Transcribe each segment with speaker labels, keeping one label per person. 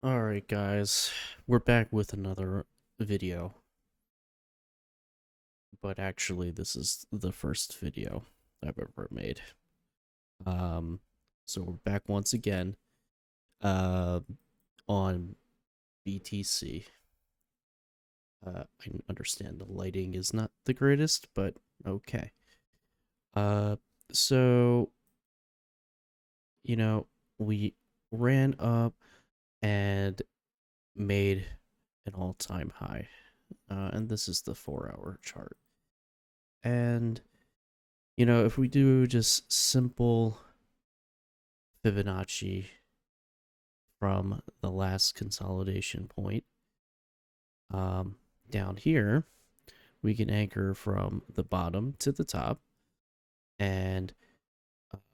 Speaker 1: Alright guys, we're back with another video, but actually this is the first video I've ever made. Um, so we're back once again uh, on BTC. I understand the lighting is not the greatest, but okay. Uh, so, you know, we ran up and made an all-time high. And this is the 4-hour chart. And, if we do just simple Fibonacci from the last consolidation point, down here, we can anchor from the bottom to the top. And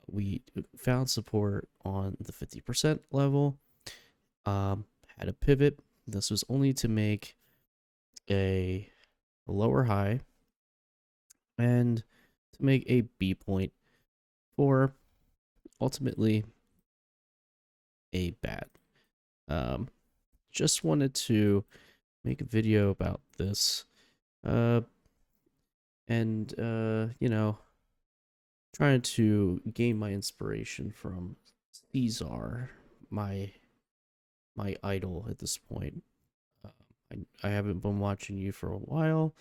Speaker 1: we found support on the 50% level, had a pivot. This was only to make a lower high and to make a B point for ultimately a bat. Just wanted to make a video about this. And trying to gain my inspiration from B-Zar, my idol at this point. I haven't been watching you for a while,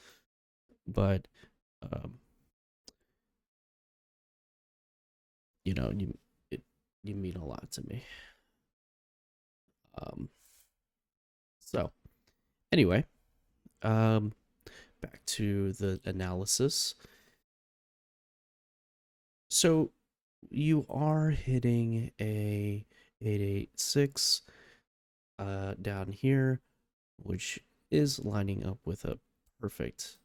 Speaker 1: but um, you know, you mean a lot to me. Um, so anyway, back to the analysis. So you are hitting a 886 down here, which is lining up with a perfect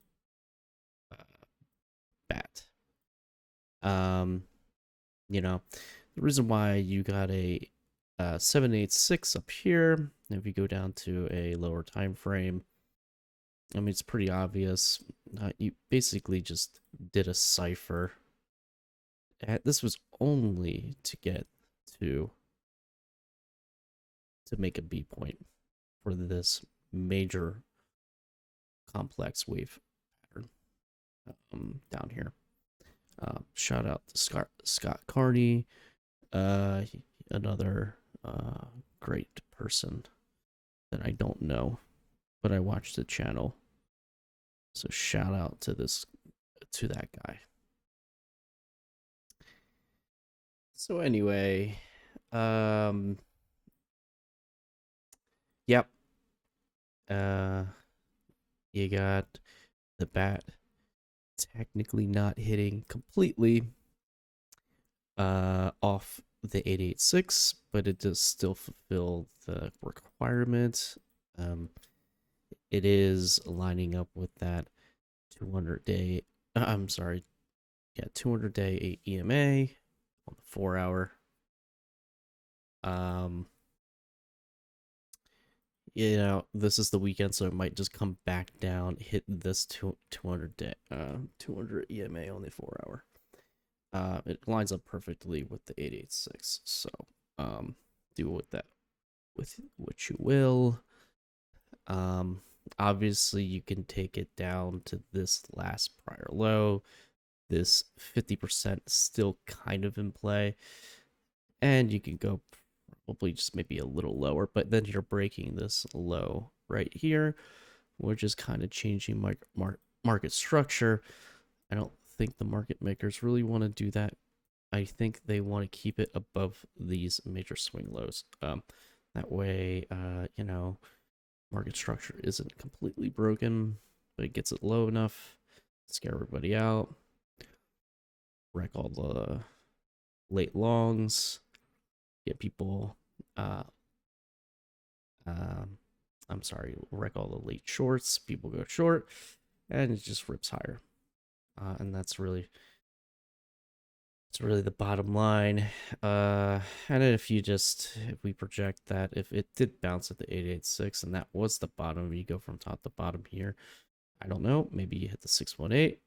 Speaker 1: bat. The reason why you got a 786 up here, if you go down to a lower time frame, I mean, it's pretty obvious. You basically just did a cipher. This was only to get to make a B point for this major complex wave pattern down here. Shout out to Scott Carney, another great person that I don't know, but I watched the channel. So shout out to that guy. So anyway, yep. You got the bat technically not hitting completely off the 886, but it does still fulfill the requirement. It is lining up with that 200-day, 200-day EMA on the 4-hour. This is the weekend, so it might just come back down, hit this 200 EMA on the 4-hour. It lines up perfectly with the 886. So, do with what you will. Obviously you can take it down to this last prior low. This 50% is still kind of in play, and you can go probably just maybe a little lower, but then you're breaking this low right here, which is kind of changing market structure. I don't think the market makers really want to do that. I think they want to keep it above these major swing lows. That way, market structure isn't completely broken, but it gets it low enough to scare everybody out, wreck all the late longs, get people wreck all the late shorts, people go short, and it just rips higher. And that's really the bottom line. And if we project that, if it did bounce at the 886 and that was the bottom, you go from top to bottom here, I don't know, maybe you hit the 618,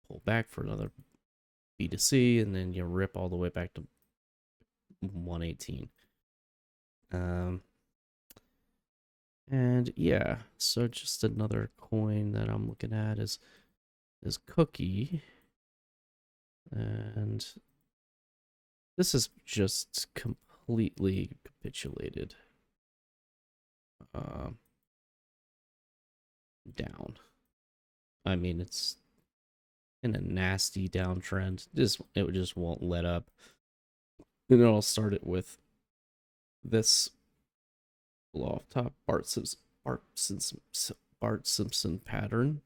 Speaker 1: pull back for another B2C, and then you rip all the way back to 118. And yeah, so just another coin that I'm looking at is Cookie. And this is just completely capitulated down. I mean, it's in a nasty downtrend. It just won't let up. And then I'll start it with this blow off top Bart Simpson pattern.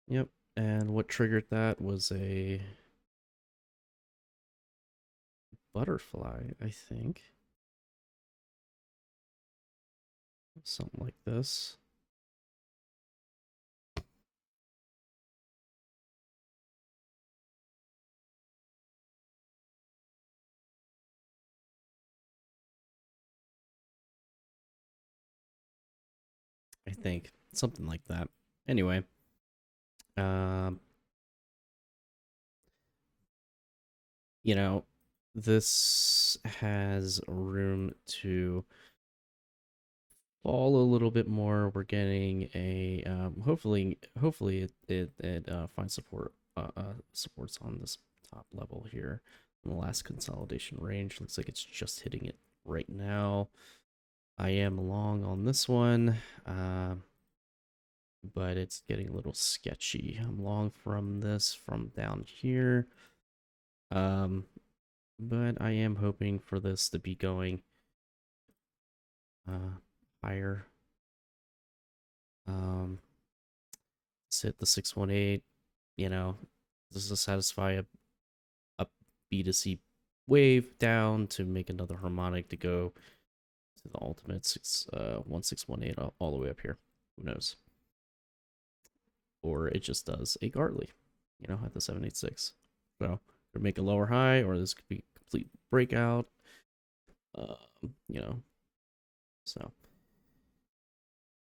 Speaker 1: Yep. And what triggered that was a butterfly, I think. Something like this. I think something like that. Anyway, um, you know, this has room to fall a little bit more. We're getting a hopefully it finds supports on this top level here in the last consolidation range. Looks like it's just hitting it right now. I am long on this one, but it's getting a little sketchy. I'm long from this from down here, but I am hoping for this to be going higher. Let's hit the 618. You know, this will satisfy a B2C wave down to make another harmonic to go to the ultimate 1618 all the way up here. Who knows? Or it just does a Gartley, you know, at the 786. So could make a lower high, or this could be a complete breakout. You know, so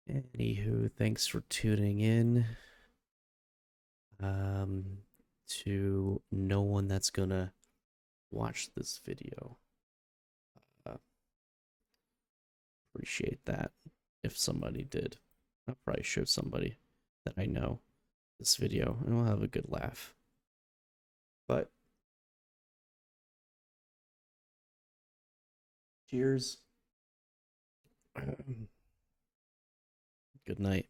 Speaker 1: anywho, thanks for tuning in. To no one that's gonna watch this video. Appreciate that. If somebody did, I'll probably show somebody that I know this video and we'll have a good laugh. But cheers. Good night.